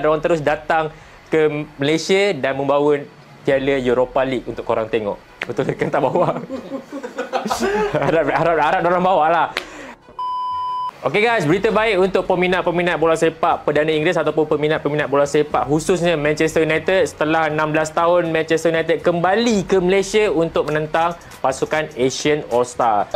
Diorang terus datang ke Malaysia dan membawa Piala Europa League untuk korang tengok. Betul kan tak bawa? harap diorang bawa lah. Okey guys, berita baik untuk peminat-peminat bola sepak perdana Inggeris ataupun peminat-peminat bola sepak khususnya Manchester United. Setelah 16 tahun, Manchester United kembali ke Malaysia untuk menentang pasukan Asian All-Star.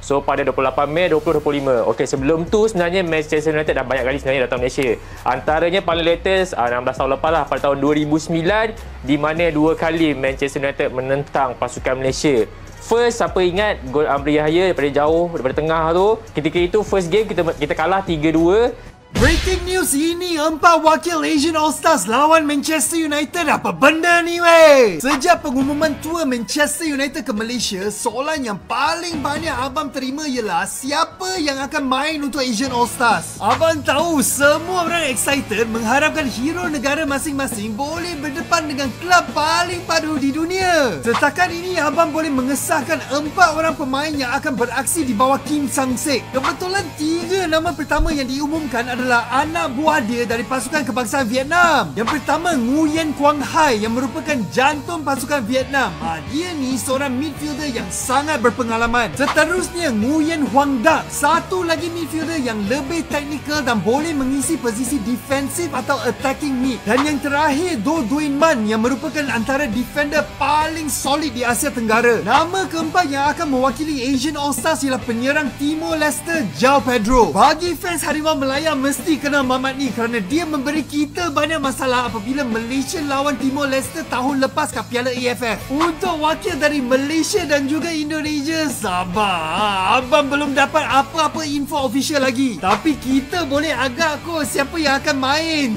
So pada 28 Mei 2025. Okey, sebelum tu sebenarnya Manchester United dah banyak kali sebenarnya datang Malaysia. Antaranya paling latest 16 tahun lepas lah, pada tahun 2009 di mana 2 kali Manchester United menentang pasukan Malaysia. First, siapa ingat gol Amri Yahya daripada jauh, daripada tengah tu. Ketika itu first game kita kalah 3-2. Breaking news ini, 4 wakil Asian All-Stars lawan Manchester United. Apa benda ni weh? Sejak pengumuman tour Manchester United ke Malaysia, soalan yang paling banyak abang terima ialah siapa yang akan main untuk Asian All-Stars. Abang tahu semua orang excited mengharapkan hero negara masing-masing boleh berdepan dengan klub paling padu di dunia. Setakat ini abang boleh mengesahkan 4 orang pemain yang akan beraksi di bawah Kim Sang-sik. Kebetulan 3 nama pertama yang diumumkan adalah anak buah dia dari pasukan kebangsaan Vietnam. Yang pertama, Nguyen Quang Hai yang merupakan jantung pasukan Vietnam. Dia ni seorang midfielder yang sangat berpengalaman. Seterusnya, Nguyen Huang Dak, satu lagi midfielder yang lebih teknikal dan boleh mengisi posisi defensif atau attacking mid. Dan yang terakhir, Do Duin Man yang merupakan antara defender paling solid di Asia Tenggara. Nama keempat yang akan mewakili Asian All-Stars ialah penyerang Timor Leste, João Pedro. Bagi fans Harimau Melaya mesti kenal Mamat ni kerana dia memberi kita banyak masalah apabila Malaysia lawan Timor Leste tahun lepas kat Piala AFF. Untuk wakil dari Malaysia dan juga Indonesia, sabar, abang belum dapat apa-apa info official lagi. Tapi kita boleh agak kot siapa yang akan main.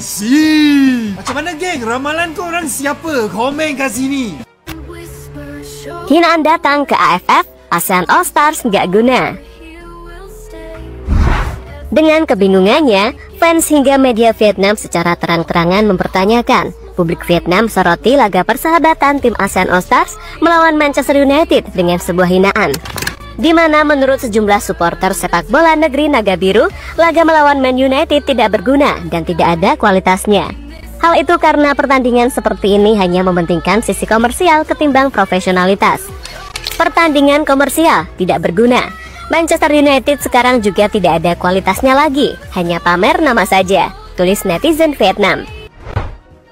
Macam mana geng? Ramalan korang siapa? Komen kat sini. Hinaan datang ke AFF, ASEAN All Stars nggak guna. Dengan kebingungannya, fans hingga media Vietnam secara terang-terangan mempertanyakan publik Vietnam soroti laga persahabatan tim ASEAN All Stars melawan Manchester United dengan sebuah hinaan, di mana menurut sejumlah supporter sepak bola negeri Naga Biru, laga melawan Man United tidak berguna dan tidak ada kualitasnya. Hal itu karena pertandingan seperti ini hanya mementingkan sisi komersial ketimbang profesionalitas. Pertandingan komersial tidak berguna. Manchester United sekarang juga tidak ada kualitasnya lagi, hanya pamer nama saja, tulis netizen Vietnam.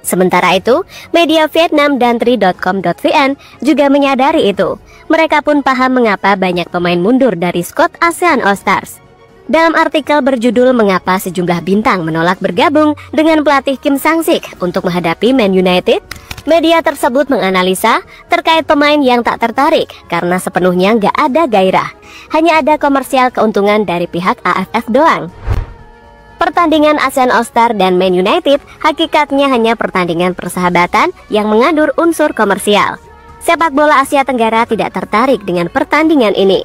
Sementara itu, media Vietnam dan Tri.com.vn juga menyadari itu. Mereka pun paham mengapa banyak pemain mundur dari skuad ASEAN All Stars. Dalam artikel berjudul "Mengapa Sejumlah Bintang Menolak Bergabung dengan Pelatih Kim Sang-sik untuk Menghadapi Man United", media tersebut menganalisa terkait pemain yang tak tertarik karena sepenuhnya nggak ada gairah. Hanya ada komersial keuntungan dari pihak AFF doang. Pertandingan ASEAN All-Star dan Man United hakikatnya hanya pertandingan persahabatan yang mengandung unsur komersial. Sepak bola Asia Tenggara tidak tertarik dengan pertandingan ini.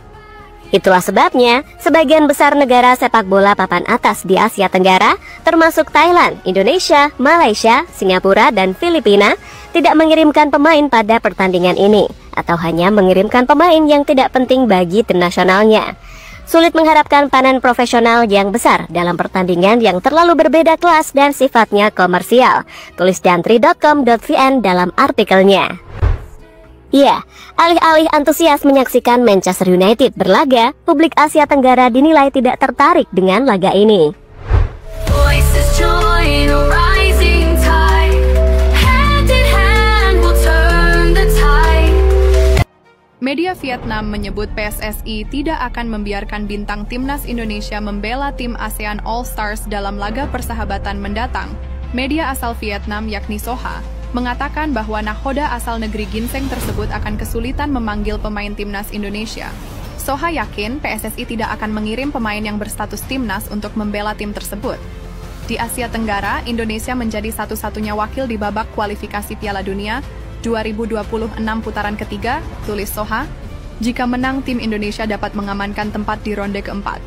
Itulah sebabnya sebagian besar negara sepak bola papan atas di Asia Tenggara, termasuk Thailand, Indonesia, Malaysia, Singapura, dan Filipina, tidak mengirimkan pemain pada pertandingan ini, atau hanya mengirimkan pemain yang tidak penting bagi tim nasionalnya. Sulit mengharapkan panen profesional yang besar dalam pertandingan yang terlalu berbeda kelas dan sifatnya komersial, tulis Dantri.com.vn dalam artikelnya. Ya, alih-alih antusias menyaksikan Manchester United berlaga, publik Asia Tenggara dinilai tidak tertarik dengan laga ini. Media Vietnam menyebut PSSI tidak akan membiarkan bintang timnas Indonesia membela tim ASEAN All Stars dalam laga persahabatan mendatang. Media asal Vietnam yakni Soha mengatakan bahwa nahoda asal negeri ginseng tersebut akan kesulitan memanggil pemain timnas Indonesia. Soha yakin PSSI tidak akan mengirim pemain yang berstatus timnas untuk membela tim tersebut. Di Asia Tenggara, Indonesia menjadi satu-satunya wakil di babak kualifikasi Piala Dunia 2026 putaran ketiga, tulis Soha. Jika menang, tim Indonesia dapat mengamankan tempat di ronde keempat.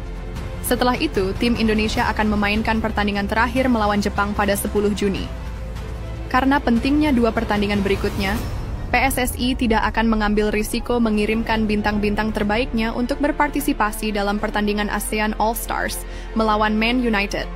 Setelah itu, tim Indonesia akan memainkan pertandingan terakhir melawan Jepang pada 10 Juni. Karena pentingnya dua pertandingan berikutnya, PSSI tidak akan mengambil risiko mengirimkan bintang-bintang terbaiknya untuk berpartisipasi dalam pertandingan ASEAN All-Stars melawan Man United.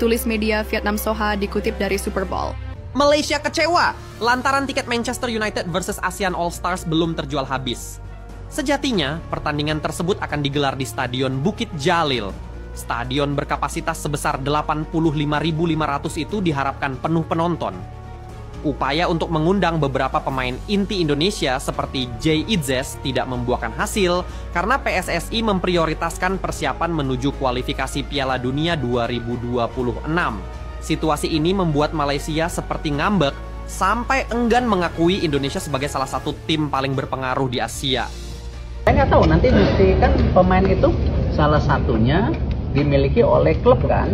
Tulis media Vietnam Soha dikutip dari Super Bowl. Malaysia kecewa lantaran tiket Manchester United versus ASEAN All-Stars belum terjual habis. Sejatinya, pertandingan tersebut akan digelar di Stadion Bukit Jalil. Stadion berkapasitas sebesar 85.500 itu diharapkan penuh penonton. Upaya untuk mengundang beberapa pemain inti Indonesia seperti Jay Idzes tidak membuahkan hasil karena PSSI memprioritaskan persiapan menuju kualifikasi Piala Dunia 2026. Situasi ini membuat Malaysia seperti ngambek sampai enggan mengakui Indonesia sebagai salah satu tim paling berpengaruh di Asia. Saya nggak tahu, nanti mesti kan pemain itu salah satunya dimiliki oleh klub kan.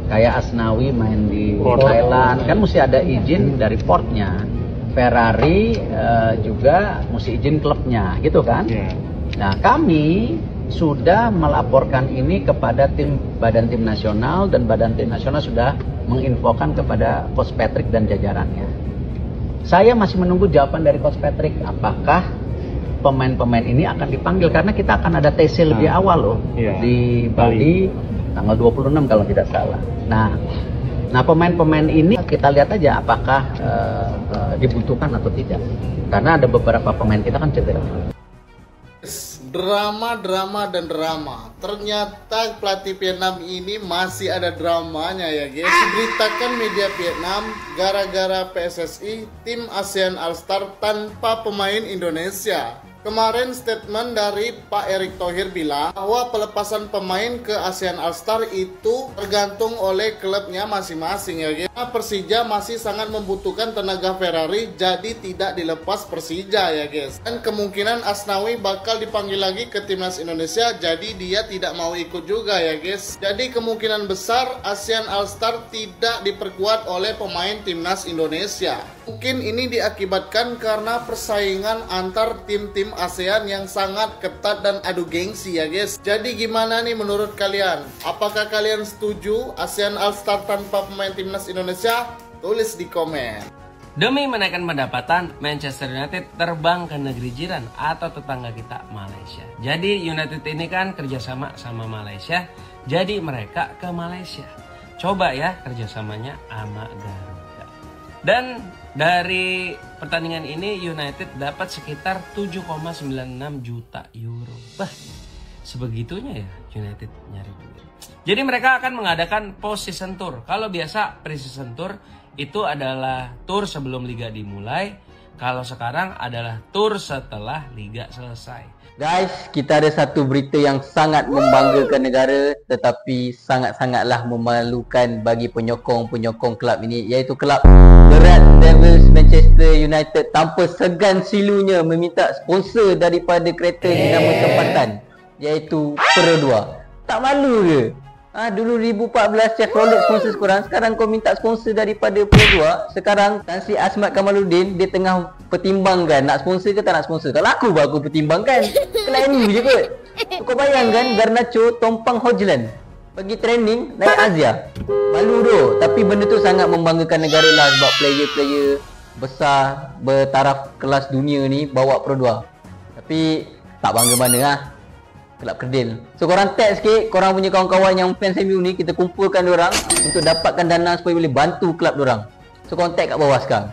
Kayak Asnawi main di Thailand, kan mesti ada izin dari portnya. Ferrari juga mesti izin klubnya, gitu kan. Nah, kami sudah melaporkan ini kepada Badan Tim Nasional, dan Badan Tim Nasional sudah menginfokan kepada Coach Patrick dan jajarannya. Saya masih menunggu jawaban dari Coach Patrick, apakah pemain-pemain ini akan dipanggil, karena kita akan ada TC lebih awal loh di Bali tanggal 26 kalau tidak salah. Nah pemain-pemain ini kita lihat aja apakah dibutuhkan atau tidak, karena ada beberapa pemain kita kan cedera. Drama. Ternyata pelatih Vietnam ini masih ada dramanya ya guys. Diberitakan media Vietnam gara-gara PSSI tim ASEAN All-Star tanpa pemain Indonesia. Kemarin statement dari Pak Erick Thohir bilang bahwa pelepasan pemain ke ASEAN All-Star itu tergantung oleh klubnya masing-masing ya guys. Persija masih sangat membutuhkan tenaga Ferrari, jadi tidak dilepas Persija ya guys. Dan kemungkinan Asnawi bakal dipanggil lagi ke timnas Indonesia, jadi dia tidak mau ikut juga ya guys. Jadi kemungkinan besar ASEAN All-Star tidak diperkuat oleh pemain timnas Indonesia. Mungkin ini diakibatkan karena persaingan antar tim-tim ASEAN yang sangat ketat dan adu gengsi ya guys. Jadi gimana nih menurut kalian? Apakah kalian setuju ASEAN All-Star tanpa pemain timnas Indonesia? Tulis di komen. Demi menaikkan pendapatan, Manchester United terbang ke negeri jiran atau tetangga kita, Malaysia. Jadi United ini kan kerjasama sama Malaysia, jadi mereka ke Malaysia. Coba ya kerjasamanya sama Garuda. Dan dari pertandingan ini United dapat sekitar 7,96 juta euro. Bah, sebegitunya ya United nyari duit. Jadi mereka akan mengadakan post-season tour. Kalau biasa pre-season tour itu adalah tour sebelum liga dimulai. Kalau sekarang adalah tour setelah liga selesai. Guys, kita ada satu berita yang sangat membanggakan negara, tetapi sangat-sangatlah memalukan bagi penyokong-penyokong kelab ini, iaitu kelab The Red Devils Manchester United tanpa segan silunya meminta sponsor daripada kereta dinamo tempatan, iaitu Pro 2. Tak malu ke? Dulu 2014 Chevrolet sponsor korang, sekarang kau minta sponsor daripada Pro 2. Sekarang Tan Sri Asmat Kamaluddin dia tengah pertimbangkan nak sponsor ke tak nak sponsor. Kalau aku baru pertimbangkan. Kelak ni je kot. Kau bayangkan Garnacho tompang Hojland pergi training naik Azia. Malu tu. Tapi benda tu sangat membanggakan negara lah, sebab player-player besar bertaraf kelas dunia ni bawa Pro 2. Tapi tak bangga mana lah. Kelab kerdil. So korang tag sikit korang punya kawan-kawan yang fans MU ni, kita kumpulkan diorang untuk dapatkan dana supaya boleh bantu kelab diorang. So korang tag kat bawah sekarang.